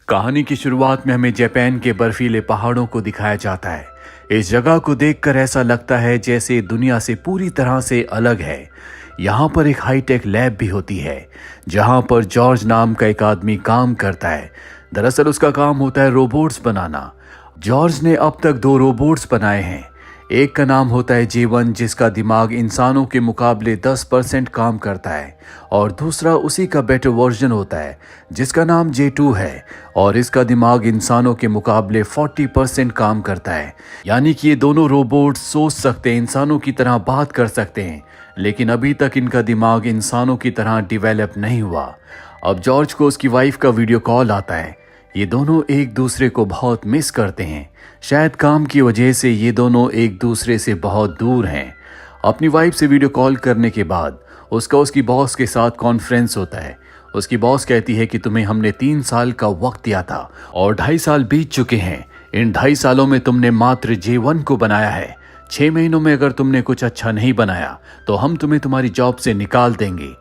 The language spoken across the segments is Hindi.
कहानी की शुरुआत में हमें जापान के बर्फीले पहाड़ों को दिखाया जाता है। इस जगह को देखकर ऐसा लगता है जैसे दुनिया से पूरी तरह से अलग है। यहाँ पर एक हाईटेक लैब भी होती है जहाँ पर जॉर्ज नाम का एक आदमी काम करता है। दरअसल उसका काम होता है रोबोट्स बनाना। जॉर्ज ने अब तक 2 रोबोट्स बनाए हैं। एक का नाम होता है J1 जिसका दिमाग इंसानों के मुकाबले 10% काम करता है, और दूसरा उसी का बेटर वर्जन होता है जिसका नाम J2 है और इसका दिमाग इंसानों के मुकाबले 40% काम करता है। यानी कि ये दोनों रोबोट सोच सकते हैं, इंसानों की तरह बात कर सकते हैं, लेकिन अभी तक इनका दिमाग इंसानों की तरह डिवेलप नहीं हुआ। अब जॉर्ज को उसकी वाइफ का वीडियो कॉल आता है। ये दोनों एक दूसरे को बहुत मिस करते हैं। शायद काम की वजह से ये दोनों एक दूसरे से बहुत दूर हैं। अपनी वाइफ से वीडियो कॉल करने के बाद उसकी बॉस के साथ कॉन्फ्रेंस होता है। उसकी बॉस कहती है कि तुम्हें हमने 3 साल का वक्त दिया था और 2.5 साल बीत चुके हैं। इन 2.5 सालों में तुमने मात्र J1 को बनाया है। 6 महीनों में अगर तुमने कुछ अच्छा नहीं बनाया तो हम तुम्हें तुम्हारी जॉब से निकाल देंगे।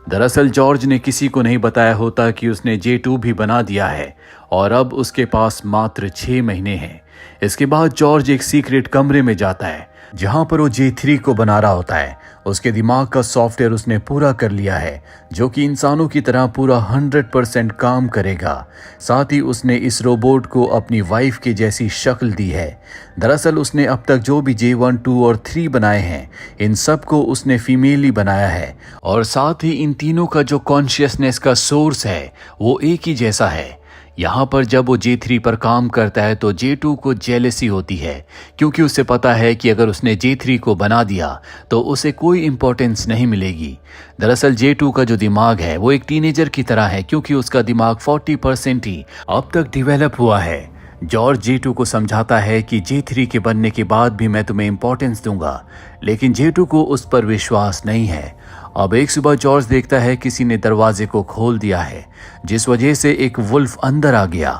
दरअसल जॉर्ज ने किसी को नहीं बताया होता कि उसने J2 भी बना दिया है और अब उसके पास मात्र 6 महीने हैं। इसके बाद जॉर्ज एक सीक्रेट कमरे में जाता है जहां पर वो J3 को बना रहा होता है। उसके दिमाग का सॉफ्टवेयर उसने पूरा कर लिया है जो कि इंसानों की तरह पूरा 100% काम करेगा। साथ ही उसने इस रोबोट को अपनी वाइफ की जैसी शक्ल दी है। दरअसल उसने अब तक जो भी J1, 2 और 3 बनाए हैं इन सब को उसने फीमेल ही बनाया है, और साथ ही इन तीनों का जो कॉन्शियसनेस का सोर्स है वो एक ही जैसा है। यहाँ पर जब वो J3 पर काम करता है तो J2 को जेलसी होती है क्योंकि उसे पता है कि अगर उसने J3 को बना दिया तो उसे कोई इम्पोर्टेंस नहीं मिलेगी। दरअसल J2 का जो दिमाग है वो एक टीनेजर की तरह है क्योंकि उसका दिमाग 40% ही अब तक डिवेलप हुआ है। जॉर्ज J2 को समझाता है कि J3 के बनने के बाद भी मैं तुम्हें इम्पोर्टेंस दूंगा, लेकिन J2 को उस पर विश्वास नहीं है। अब एक सुबह जॉर्ज देखता है किसी ने दरवाजे को खोल दिया है जिस वजह से एक वुल्फ अंदर आ गया।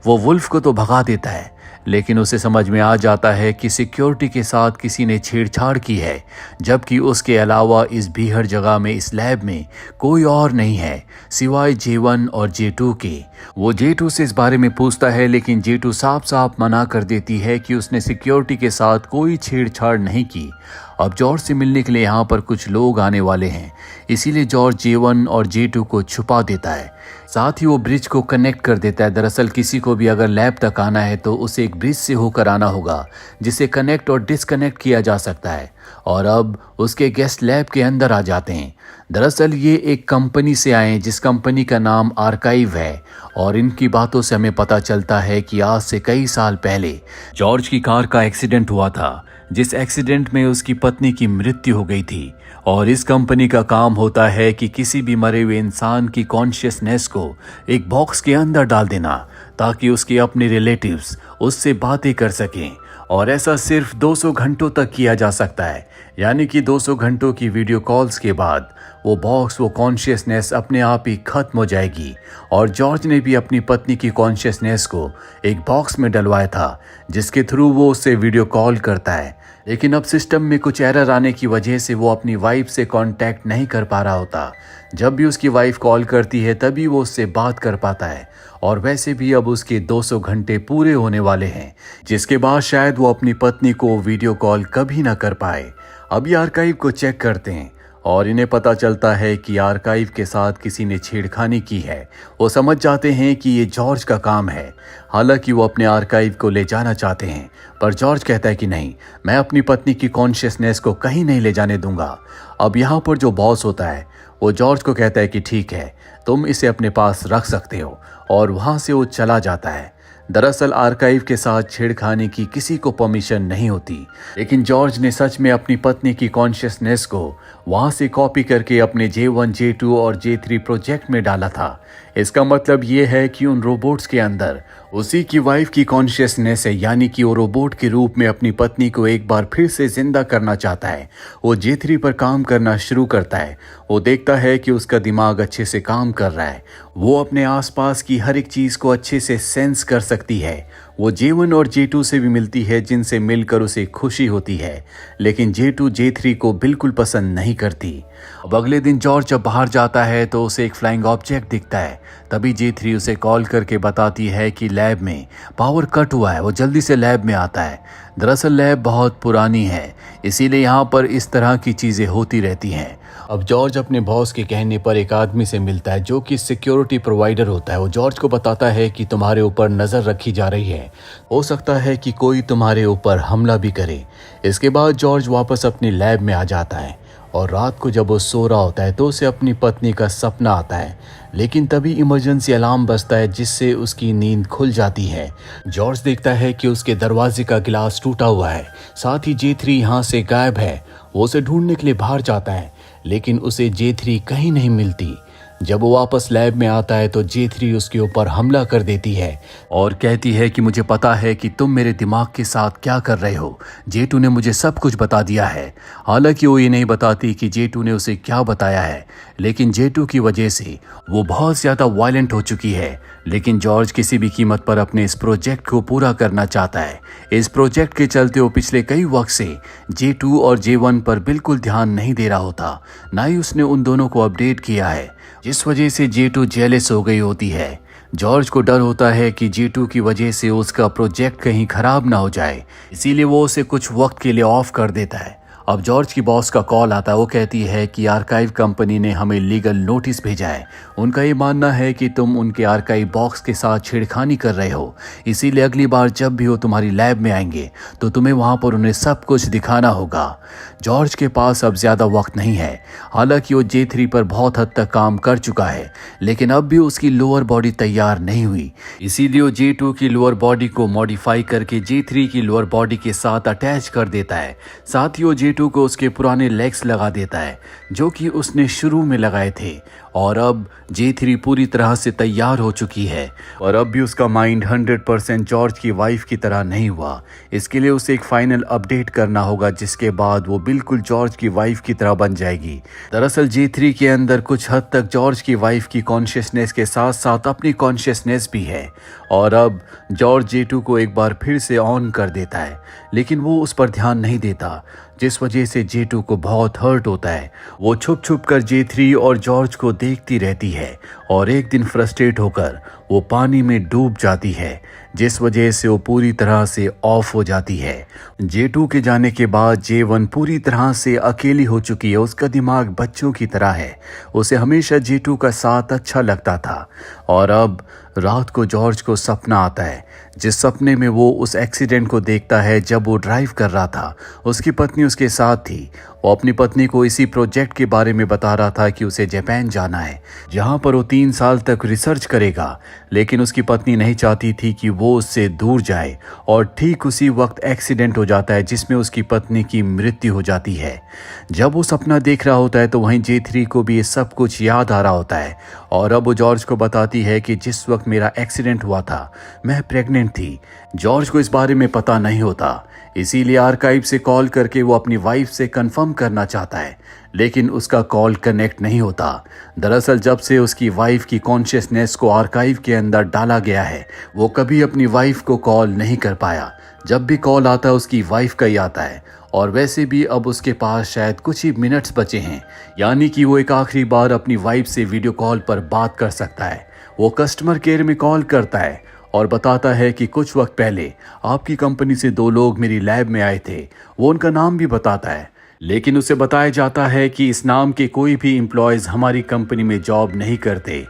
वो वुल्फ को तो भगा देता है, लेकिन उसे समझ में आ जाता है कि सिक्योरिटी के साथ किसी ने छेड़छाड़ की है, जबकि उसके अलावा इस भीड़ जगह में इस लैब में कोई और नहीं है सिवाय J1 और J2 के। वो J2 से इस बारे में पूछता है, लेकिन J2 साफ साफ मना कर देती है कि उसने सिक्योरिटी के साथ कोई छेड़छाड़ नहीं की। अब जॉर्ज से मिलने के लिए यहाँ पर कुछ लोग आने वाले हैं, इसीलिए जॉर्ज J1 और J2 को छुपा देता है। साथ ही वो ब्रिज को कनेक्ट कर देता है। दरअसल किसी को भी अगर लैब तक आना है तो उसे एक ब्रिज से होकर आना होगा जिसे कनेक्ट और डिसकनेक्ट किया जा सकता है, और अब उसके गेस्ट लैब के अंदर आ जाते हैं। दरअसल ये एक कंपनी से आए हैं जिस कंपनी का नाम आर्काइव है, और इनकी बातों से हमें पता चलता है कि आज से कई साल पहले जॉर्ज की कार का एक्सीडेंट हुआ था, जिस एक्सीडेंट में उसकी पत्नी की मृत्यु हो गई थी। और इस कंपनी का काम होता है कि किसी भी मरे हुए इंसान की कॉन्शियसनेस को एक बॉक्स के अंदर डाल देना ताकि उसके अपने रिलेटिव्स उससे बातें कर सकें, और ऐसा सिर्फ 200 घंटों तक किया जा सकता है। यानी कि 200 घंटों की वीडियो कॉल्स के बाद वो बॉक्स, वो कॉन्शियसनेस अपने आप ही खत्म हो जाएगी। और जॉर्ज ने भी अपनी पत्नी की कॉन्शियसनेस को एक बॉक्स में डलवाया था जिसके थ्रू वो उससे वीडियो कॉल करता है, लेकिन अब सिस्टम में कुछ एरर आने की वजह से वो अपनी वाइफ से कांटेक्ट नहीं कर पा रहा होता। जब भी उसकी वाइफ कॉल करती है तभी वो उससे बात कर पाता है, और वैसे भी अब उसके 200 घंटे पूरे होने वाले हैं, जिसके बाद शायद वो अपनी पत्नी को वीडियो कॉल कभी ना कर पाए। अब ये आर्काइव को चेक करते हैं और इन्हें पता चलता है कि आर्काइव के साथ किसी ने छेड़खानी की है। वो समझ जाते हैं कि ये जॉर्ज का काम है। हालांकि वो अपने आर्काइव को ले जाना चाहते हैं, पर जॉर्ज कहता है कि नहीं, मैं अपनी पत्नी की कॉन्शियसनेस को कहीं नहीं ले जाने दूंगा। अब यहाँ पर जो बॉस होता है वो जॉर्ज को कहता है कि ठीक है, तुम इसे अपने पास रख सकते हो, और वहाँ से वो चला जाता है। दरअसल आर्काइव के साथ छेड़खानी की किसी को परमिशन नहीं होती, लेकिन जॉर्ज ने सच में अपनी पत्नी की कॉन्शियसनेस को वहां से कॉपी करके अपने J1, J2 और J3 प्रोजेक्ट में डाला था। इसका मतलब ये है कि उन रोबोट्स के अंदर उसी की वाइफ की कॉन्शियसनेस है, यानी कि वो रोबोट के रूप में अपनी पत्नी को एक बार फिर से जिंदा करना चाहता है। वो J3 पर काम करना शुरू करता है। वो देखता है कि उसका दिमाग अच्छे से काम कर रहा है, वो अपने आसपास की हर एक चीज को अच्छे से सेंस कर सकती है। वो J1 और J2 से भी मिलती है, जिनसे मिलकर उसे खुशी होती है, लेकिन J2 J3 को बिल्कुल पसंद नहीं करती। अब अगले दिन जॉर्ज जब बाहर जाता है तो उसे एक फ्लाइंग ऑब्जेक्ट दिखता है। तभी J3 उसे कॉल करके बताती है कि लैब में पावर कट हुआ है, वो जल्दी से लैब में आता है। दरअसल लैब बहुत पुरानी है, इसीलिए यहाँ पर इस तरह की चीज़ें होती रहती हैं। अब जॉर्ज अपने बॉस के कहने पर एक आदमी से मिलता है जो कि सिक्योरिटी प्रोवाइडर होता है। वो जॉर्ज को बताता है कि तुम्हारे ऊपर नज़र रखी जा रही है, हो सकता है कि कोई तुम्हारे ऊपर हमला भी करे। इसके बाद जॉर्ज वापस अपनी लैब में आ जाता है और रात को जब वो सो रहा होता है तो उसे अपनी पत्नी का सपना आता है, लेकिन तभी इमरजेंसी अलार्म बजता है जिससे उसकी नींद खुल जाती है। जॉर्ज देखता है कि उसके दरवाजे का गिलास टूटा हुआ है, साथ ही J3 यहाँ से गायब है। वो उसे ढूंढने के लिए बाहर जाता है, लेकिन उसे J3 कहीं नहीं मिलती। जब वो वापस लैब में आता है तो J3 उसके ऊपर हमला कर देती है और कहती है कि मुझे पता है कि तुम मेरे दिमाग के साथ क्या कर रहे हो। J2 ने मुझे सब कुछ बता दिया है। हालांकि वो ये नहीं बताती कि J2 ने उसे क्या बताया है, लेकिन J2 की वजह से वो बहुत ज़्यादा वायलेंट हो चुकी है। लेकिन जॉर्ज किसी भी कीमत पर अपने इस प्रोजेक्ट को पूरा करना चाहता है। इस प्रोजेक्ट के चलते वो पिछले कई वक्त से J2 और J1 पर बिल्कुल ध्यान नहीं दे रहा होता, ना ही उसने उन दोनों को अपडेट किया है, जिस वजह से J2 जेलस हो गई होती है। जॉर्ज को डर होता है कि J2 की वजह से उसका प्रोजेक्ट कहीं खराब ना हो जाए, इसीलिए वो उसे कुछ वक्त के लिए ऑफ कर देता है। अब जॉर्ज की बॉस का कॉल आता है। वो कहती है कि आर्काइव कंपनी ने हमें लीगल नोटिस भेजा है। उनका ये मानना है कि तुम उनके आर्काइव बॉक्स के साथ छेड़खानी कर रहे हो, इसीलिए अगली बार जब भी वो तुम्हारी लैब में आएंगे तो तुम्हें वहाँ पर उन्हें सब कुछ दिखाना होगा। जॉर्ज के पास अब ज़्यादा वक्त नहीं है। हालांकि वो J3 पर बहुत हद तक काम कर चुका है, लेकिन अब भी उसकी लोअर बॉडी तैयार नहीं हुई, इसीलिए वो J2 की लोअर बॉडी को मॉडिफाई करके J3 की लोअर बॉडी के साथ अटैच कर देता है। साथ ही वो J2 को उसके पुराने लेग्स लगा देता है जो कि उसने शुरू में लगाए थे। और अब J3 पूरी तरह से तैयार हो चुकी है और अब भी उसका माइंड 100% जॉर्ज की वाइफ की तरह नहीं हुआ। इसके लिए उसे एक फाइनल अपडेट करना होगा, जिसके बाद वो बिल्कुल जॉर्ज की वाइफ की तरह बन जाएगी। दरअसल J3 के अंदर कुछ हद तक जॉर्ज की वाइफ की कॉन्शियसनेस के साथ साथ अपनी कॉन्शियसनेस भी है। और अब जॉर्ज J2 को एक बार फिर से ऑन कर देता है, लेकिन वो उस पर ध्यान नहीं देता, जिस वजह से J2 को बहुत हर्ट होता है। वो छुप छुप कर J3 और जॉर्ज को देखती रहती है और एक दिन फ्रस्ट्रेट होकर वो पानी में डूब जाती है, जिस वजह से वो पूरी तरह से ऑफ हो जाती है। J2 के जाने के बाद J1 पूरी तरह से अकेली हो चुकी है। उसका दिमाग बच्चों की तरह है। उसे हमेशा J2 का साथ अच्छा लगता था। और अब रात को जॉर्ज को सपना आता है, जिस सपने में वो उस एक्सीडेंट को देखता है जब वो ड्राइव कर रहा था। उसकी पत्नी उसके साथ थी। वो अपनी पत्नी को इसी प्रोजेक्ट के बारे में बता रहा था कि उसे जापान जाना है, जहां पर वो 3 साल तक रिसर्च करेगा। लेकिन उसकी पत्नी नहीं चाहती थी कि वो उससे दूर जाए और ठीक उसी वक्त एक्सीडेंट हो जाता है, जिसमें उसकी पत्नी की मृत्यु हो जाती है। जब वो सपना देख रहा होता है तो वहीं J3 को भी ये सब कुछ याद आ रहा होता है और अब वो जॉर्ज को बताती है कि जिस वक्त मेरा एक्सीडेंट हुआ था मैं प्रेग्नेंट थी। जॉर्ज को इस बारे में पता नहीं होता, इसीलिए आर्काइव से कॉल करके वो अपनी वाइफ से कंफर्म करना चाहता है, लेकिन उसका कॉल कनेक्ट नहीं होता। दरअसल जब से उसकी वाइफ की कॉन्शियसनेस को आर्काइव के अंदर डाला गया है, वो कभी अपनी वाइफ को कॉल नहीं कर पाया। जब भी कॉल आता है उसकी वाइफ का ही आता है और वैसे भी अब उसके पास शायद कुछ ही मिनट्स बचे हैं, यानी कि वो एक आखिरी बार अपनी वाइफ से वीडियो कॉल पर बात कर सकता है। वो कस्टमर केयर में कॉल करता है और बताता है कि कुछ वक्त पहले आपकी कंपनी से 2 लोग मेरी लैब में आए थे। वो उनका नाम भी बताता है, लेकिन उसे बताया जाता है कि इस नाम के कोई भी एम्प्लॉयज़ हमारी कंपनी में जॉब नहीं करते।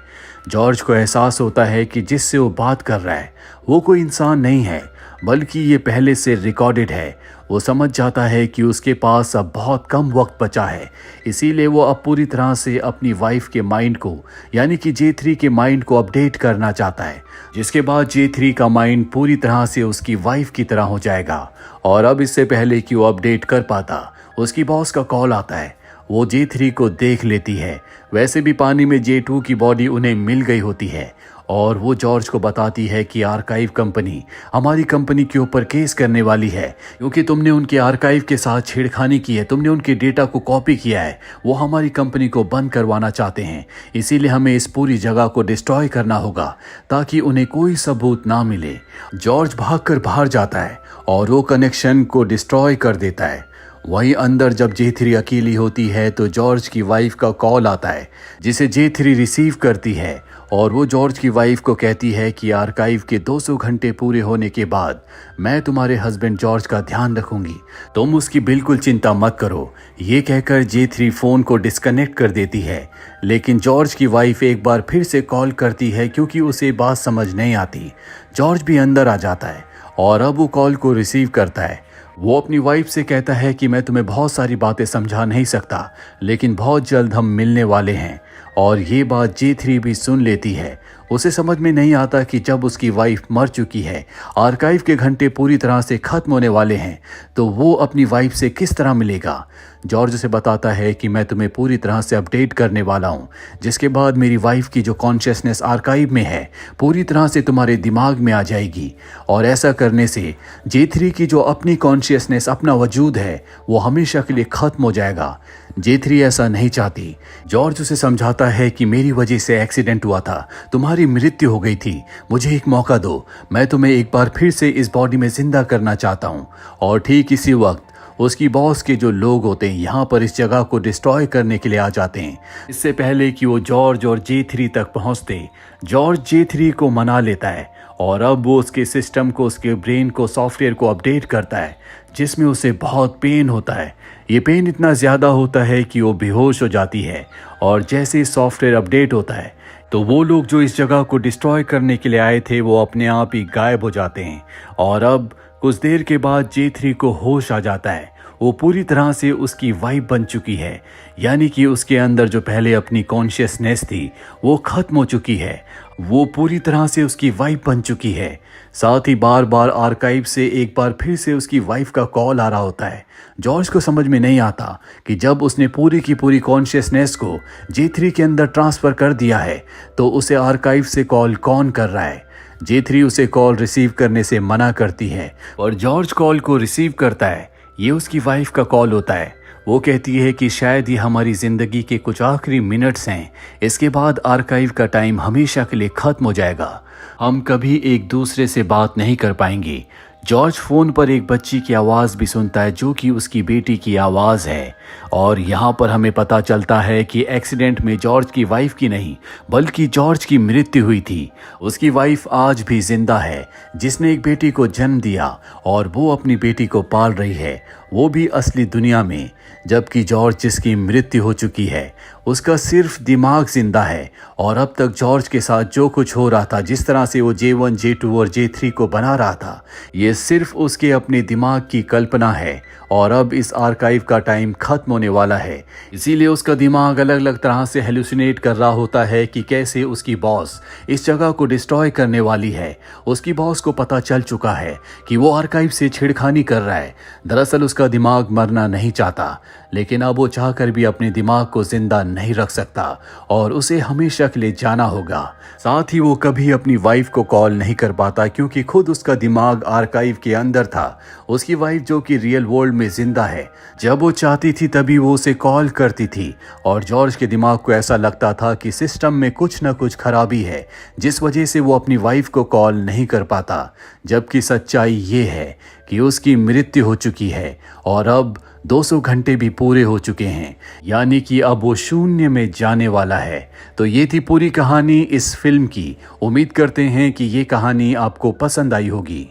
जॉर्ज को एहसास होता है कि जिससे वो बात कर रहा है वो कोई इंसान नहीं है, बल्कि ये पहले से रिकॉर्डेड है। वो समझ जाता है कि उसके पास अब बहुत कम वक्त बचा है, इसीलिए वो अब पूरी तरह से अपनी वाइफ के माइंड को, यानी कि J3 के माइंड को अपडेट करना चाहता है, जिसके बाद J3 का माइंड पूरी तरह से उसकी वाइफ की तरह हो जाएगा। और अब इससे पहले कि वो अपडेट कर पाता, उसकी बॉस का कॉल आता है। वो J3 को देख लेती है। वैसे भी पानी में J2 की बॉडी उन्हें मिल गई होती है और वो जॉर्ज को बताती है कि आर्काइव कंपनी हमारी कंपनी के ऊपर केस करने वाली है क्योंकि तुमने उनके आर्काइव के साथ छेड़खानी की है, तुमने उनके डेटा को कॉपी किया है। वो हमारी कंपनी को बंद करवाना चाहते हैं, इसीलिए हमें इस पूरी जगह को डिस्ट्रॉय करना होगा ताकि उन्हें कोई सबूत ना मिले। जॉर्ज भागकर बाहर जाता है और वो कनेक्शन को डिस्ट्रॉय कर देता है। वहीं अंदर जब J3 अकेली होती है तो जॉर्ज की वाइफ का कॉल आता है जिसे J3 रिसीव करती है और वो जॉर्ज की वाइफ को कहती है कि आर्काइव के 200 घंटे पूरे होने के बाद मैं तुम्हारे हस्बैंड जॉर्ज का ध्यान रखूंगी, तुम उसकी बिल्कुल चिंता मत करो। ये कहकर J3 फोन को डिस्कनेक्ट कर देती है, लेकिन जॉर्ज की वाइफ एक बार फिर से कॉल करती है क्योंकि उसे बात समझ नहीं आती। जॉर्ज भी अंदर आ जाता है और अब वो कॉल को रिसीव करता है। वो अपनी वाइफ से कहता है कि मैं तुम्हें बहुत सारी बातें समझा नहीं सकता, लेकिन बहुत जल्द हम मिलने वाले हैं। और ये बात J3 भी सुन लेती है। उसे समझ में नहीं आता कि जब उसकी वाइफ मर चुकी है, आर्काइव के घंटे पूरी तरह से खत्म होने वाले हैं, तो वो अपनी वाइफ से किस तरह मिलेगा। जॉर्ज उसे बताता है कि मैं तुम्हें पूरी तरह से अपडेट करने वाला हूँ, जिसके बाद मेरी वाइफ की जो कॉन्शियसनेस आर्काइव में है पूरी तरह से तुम्हारे दिमाग में आ जाएगी और ऐसा करने से J3 की जो अपनी कॉन्शियसनेस, अपना वजूद है, वो हमेशा के लिए खत्म हो जाएगा। J3 ऐसा नहीं चाहती। जॉर्ज उसे समझाता है कि मेरी वजह से एक्सीडेंट हुआ था, तुम्हारी मृत्यु हो गई थी, मुझे एक मौका दो, मैं तुम्हें एक बार फिर से इस बॉडी में जिंदा करना चाहता हूँ। और ठीक इसी वक्त उसकी बॉस के जो लोग होते हैं यहाँ पर इस जगह को डिस्ट्रॉय करने के लिए आ जाते हैं। इससे पहले कि वो जॉर्ज और J3 तक पहुँचते, जॉर्ज J3 को मना लेता है और अब वो उसके सिस्टम को, उसके ब्रेन को, सॉफ्टवेयर को अपडेट करता है, जिसमें उसे बहुत पेन होता है। ये पेन इतना ज़्यादा होता है कि वो बेहोश हो जाती है और जैसे सॉफ्टवेयर अपडेट होता है तो वो लोग जो इस जगह को डिस्ट्रॉय करने के लिए आए थे वो अपने आप ही गायब हो जाते हैं। और अब कुछ देर के बाद J3 को होश आ जाता है। वो पूरी तरह से उसकी वाइफ बन चुकी है, यानी कि उसके अंदर जो पहले अपनी कॉन्शियसनेस थी वो खत्म हो चुकी है। वो पूरी तरह से उसकी वाइफ बन चुकी है। साथ ही बार बार आर्काइव से एक बार फिर से उसकी वाइफ का कॉल आ रहा होता है। जॉर्ज को समझ में नहीं आता कि जब उसने पूरी की पूरी कॉन्शियसनेस को J3 के अंदर ट्रांसफ़र कर दिया है तो उसे आर्काइव से कॉल कौन कर रहा है। J3 उसे कॉल रिसीव करने से मना करती है और जॉर्ज कॉल को रिसीव करता है। ये उसकी वाइफ का कॉल होता है। वो कहती है कि शायद ये हमारी ज़िंदगी के कुछ आखिरी मिनट्स हैं, इसके बाद आर्काइव का टाइम हमेशा के लिए ख़त्म हो जाएगा, हम कभी एक दूसरे से बात नहीं कर पाएंगे। जॉर्ज फ़ोन पर एक बच्ची की आवाज़ भी सुनता है जो कि उसकी बेटी की आवाज़ है। और यहाँ पर हमें पता चलता है कि एक्सीडेंट में जॉर्ज की वाइफ की नहीं बल्कि जॉर्ज की मृत्यु हुई थी। उसकी वाइफ आज भी जिंदा है, जिसने एक बेटी को जन्म दिया और वो अपनी बेटी को पाल रही है, वो भी असली दुनिया में। जबकि जॉर्ज जिसकी मृत्यु हो चुकी है उसका सिर्फ दिमाग जिंदा है। और अब तक जॉर्ज के साथ जो कुछ हो रहा था, जिस तरह से वो J1, J2 और J3 को बना रहा था, ये सिर्फ उसके अपने दिमाग की कल्पना है। और अब इस आर्काइव का टाइम खत्म होने वाला है, इसीलिए उसका दिमाग अलग अलग तरह से हेलुसिनेट कर रहा होता है कि कैसे उसकी बॉस इस जगह को डिस्ट्रॉय करने वाली है। उसकी बॉस को पता चल चुका है कि वो आर्काइव से छेड़खानी कर रहा है। दरअसल उसका दिमाग मरना नहीं चाहता, लेकिन अब वो चाहकर भी अपने दिमाग को जिंदा नहीं रख सकता और उसे हमेशा के लिए जाना होगा। साथ ही वो कभी अपनी वाइफ को कॉल नहीं कर पाता क्योंकि खुद उसका दिमाग आर्काइव के अंदर था। उसकी वाइफ जो कि रियल वर्ल्ड में जिंदा है, जब वो चाहती थी तभी वो उसे कॉल करती थी। और जॉर्ज के दिमाग को ऐसा लगता था कि सिस्टम में कुछ न कुछ खराबी है, जिस वजह से वो अपनी वाइफ को कॉल नहीं कर पाता। जबकि सच्चाई ये है कि उसकी मृत्यु हो चुकी है और अब 200 घंटे भी पूरे हो चुके हैं, यानी कि अब वो शून्य में जाने वाला है। तो ये थी पूरी कहानी इस फिल्म की। उम्मीद करते हैं कि ये कहानी आपको पसंद आई होगी।